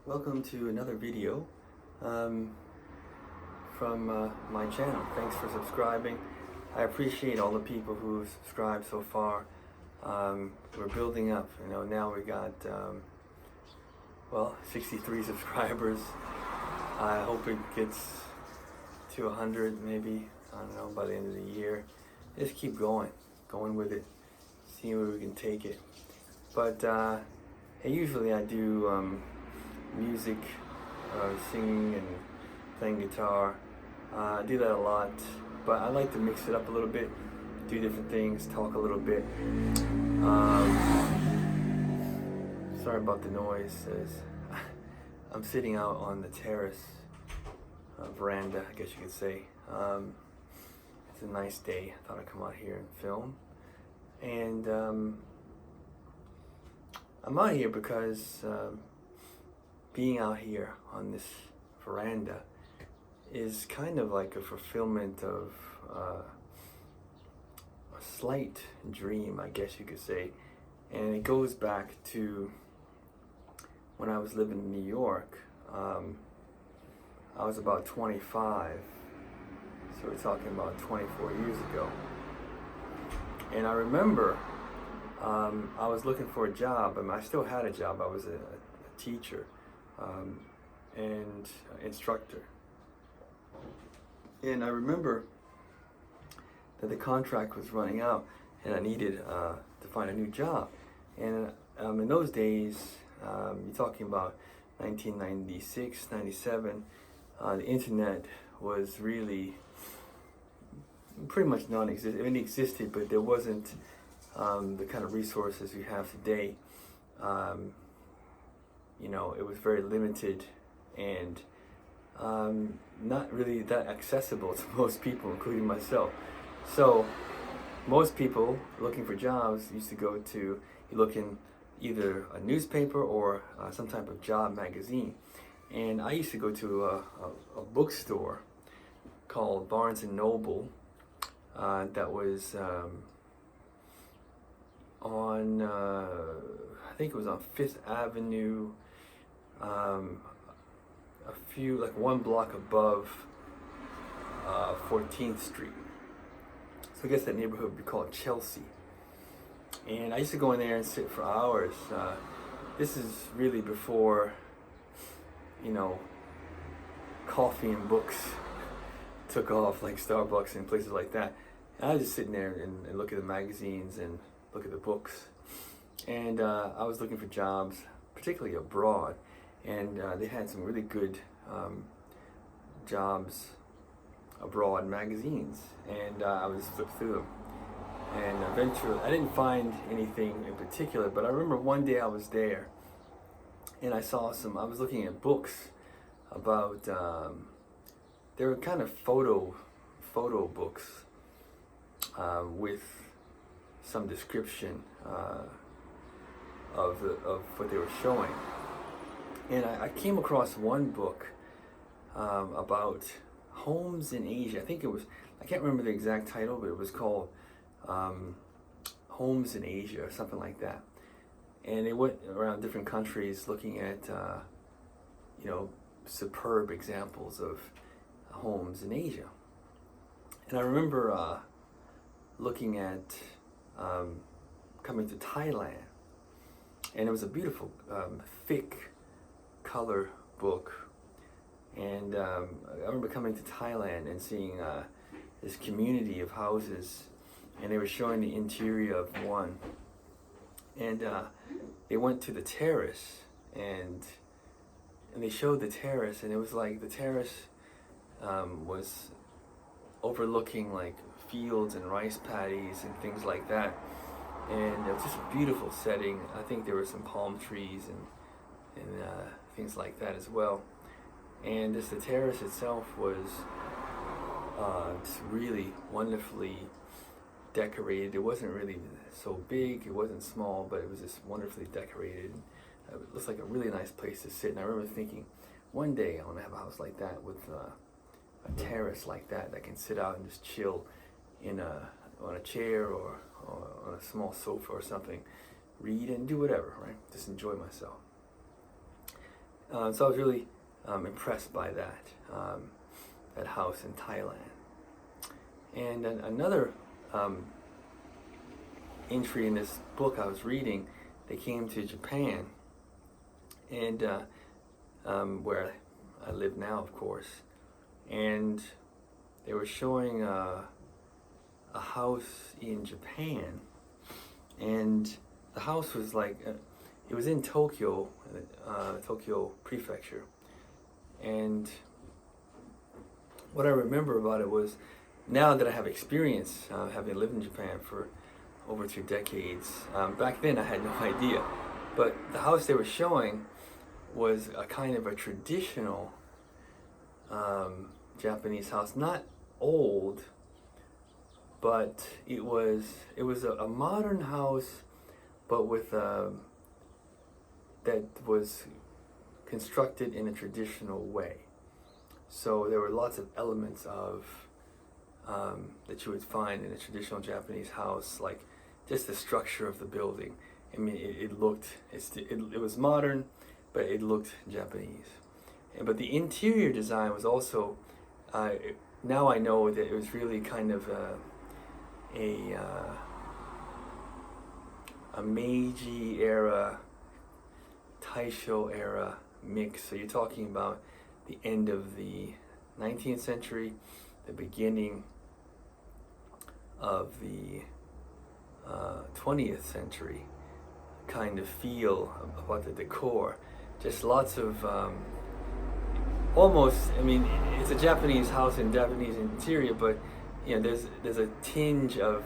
Welcome to another video from my channel. Thanks for subscribing. I appreciate all the people who subscribed so far. We're building up. Now we got 63 subscribers. I hope it gets to 100, maybe. I don't know, by the end of the year. Just keep going with it, see where we can take it. But usually I do music, singing and playing guitar. I do that a lot, but I like to mix it up a little bit, do different things, talk a little bit. Sorry about the noise. I'm sitting out on the terrace, veranda, I guess you could say. It's a nice day. I thought I'd come out here and film. And I'm out here because being out here on this veranda is kind of like a fulfillment of a slight dream, I guess you could say. And it goes back to when I was living in New York. I was about 25, so we're talking about 24 years ago. And I remember I was looking for a job. I still had a job. I was a teacher and instructor. And I remember that the contract was running out and I needed to find a new job. And in those days, you're talking about 1996, 97, the internet was really pretty much non-existent. It existed, but there wasn't the kind of resources we have today. It was very limited and not really that accessible to most people, including myself. So most people looking for jobs used to go to, you look in either a newspaper or some type of job magazine. And I used to go to a bookstore called Barnes and Noble that was on, I think it was on 5th Avenue, one block above 14th Street. So I guess that neighborhood would be called Chelsea. And I used to go in there and sit for hours. This is really before, coffee and books took off like Starbucks and places like that. And I was just sitting there and look at the magazines and look at the books. And I was looking for jobs, particularly abroad. And they had some really good jobs abroad magazines. And I would just flip through them. And eventually, I didn't find anything in particular, but I remember one day I was there and I was looking at books about, they were kind of photo books with some description of what they were showing. And I came across one book about homes in Asia. I can't remember the exact title, but it was called Homes in Asia or something like that. And they went around different countries looking at superb examples of homes in Asia. And I remember looking at coming to Thailand, and it was a beautiful thick color book. And I remember coming to Thailand and seeing this community of houses, and they were showing the interior of one. And they went to the terrace, and they showed the terrace, and it was like the terrace was overlooking like fields and rice paddies and things like that. And it was just a beautiful setting. I think there were some palm trees and things like that as well. And just the terrace itself was just really wonderfully decorated. It wasn't really so big, it wasn't small, but it was just wonderfully decorated. It looks like a really nice place to sit. And I remember thinking, one day I want to have a house like that with a terrace like that can sit out and just chill on a chair or on a small sofa or something, read and do whatever, right? Just enjoy myself. So I was really impressed by that house in Thailand. And then another entry in this book I was reading, they came to Japan, and where I live now, of course, and they were showing a house in Japan, and the house was like, it was in Tokyo, Tokyo Prefecture, and what I remember about it was, now that I have experience, having lived in Japan for over 2 decades, back then I had no idea, but the house they were showing was a kind of a traditional Japanese house, not old, but it was a modern house, but with that was constructed in a traditional way. So there were lots of elements of that you would find in a traditional Japanese house, like just the structure of the building. I mean, it was modern, but it looked Japanese. But the interior design was also, now I know that it was really kind of a Meiji era, Taisho era mix. So you're talking about the end of the 19th century, the beginning of the 20th century kind of feel about the decor. Just lots of almost, I mean, it's a Japanese house and Japanese interior, but you know, there's a tinge of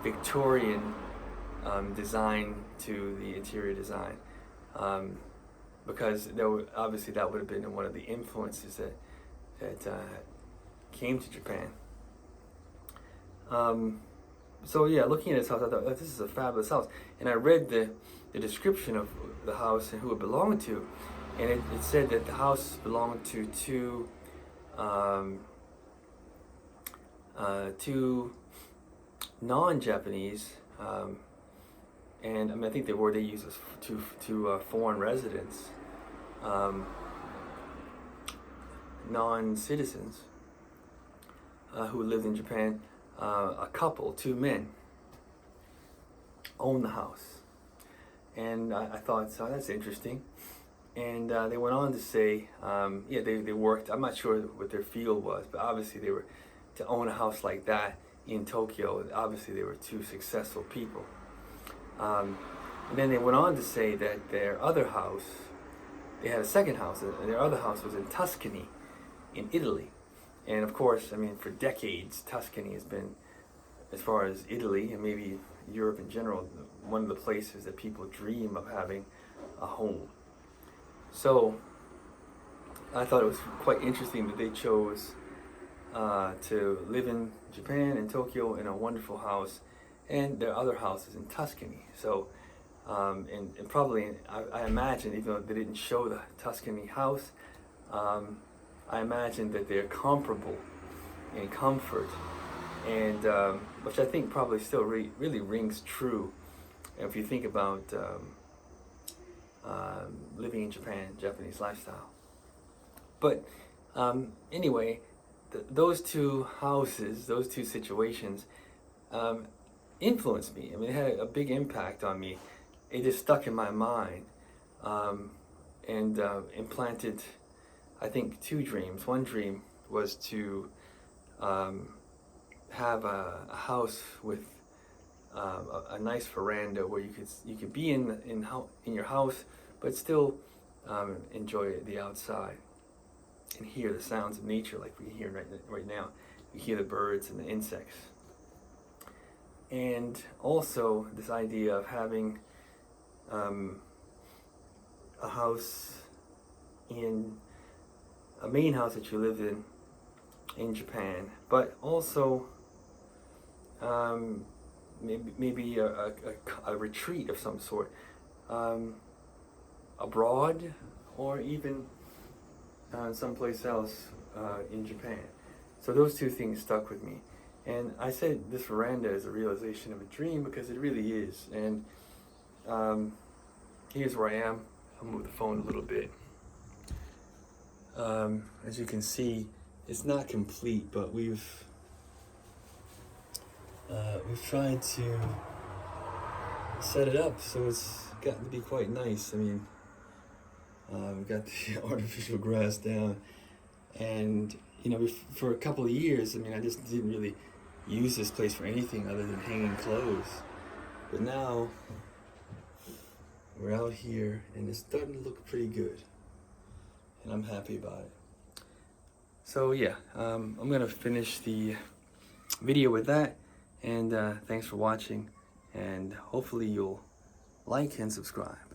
Victorian design to the interior design, because obviously that would have been one of the influences that came to Japan. So yeah, looking at this house, I thought, oh, this is a fabulous house. And I read the description of the house and who it belonged to, and it said that the house belonged to two non-Japanese, and I mean, I think the word they use was to foreign residents, non-citizens who lived in Japan. A couple, two men, owned the house, and I thought, so that's interesting. And they went on to say, yeah, they worked. I'm not sure what their field was, but obviously they were, to own a house like that in Tokyo. Obviously, they were two successful people. And then they went on to say that their other house, they had a second house, and their other house was in Tuscany, in Italy. And of course, I mean, for decades, Tuscany has been, as far as Italy and maybe Europe in general, one of the places that people dream of having a home. So I thought it was quite interesting that they chose to live in Japan, in Tokyo, in a wonderful house, and their other house is in Tuscany. So, and probably, I imagine, even though they didn't show the Tuscany house, I imagine that they're comparable in comfort, and which I think probably still really rings true if you think about living in Japan, Japanese lifestyle. But anyway, those two houses, those two situations influenced me. I mean, it had a big impact on me. It just stuck in my mind and implanted, I think, two dreams. One dream was to have a house with a nice veranda where you could be in your house, but still enjoy the outside and hear the sounds of nature, like we hear right now. You hear the birds and the insects, and also this idea of having a house a main house that you lived in Japan, but also maybe a retreat of some sort, abroad, or even someplace else in Japan. So those two things stuck with me. And I said this veranda is a realization of a dream, because it really is. And here's where I am. I'll move the phone a little bit. As you can see, it's not complete, but we've tried to set it up so it's gotten to be quite nice. I mean, we've got the artificial grass down, and you know, for a couple of years, I mean, I just didn't really use this place for anything other than hanging clothes. But now we're out here, and it's starting to look pretty good, and I'm happy about it. So yeah, I'm gonna finish the video with that, and thanks for watching, and hopefully you'll like and subscribe.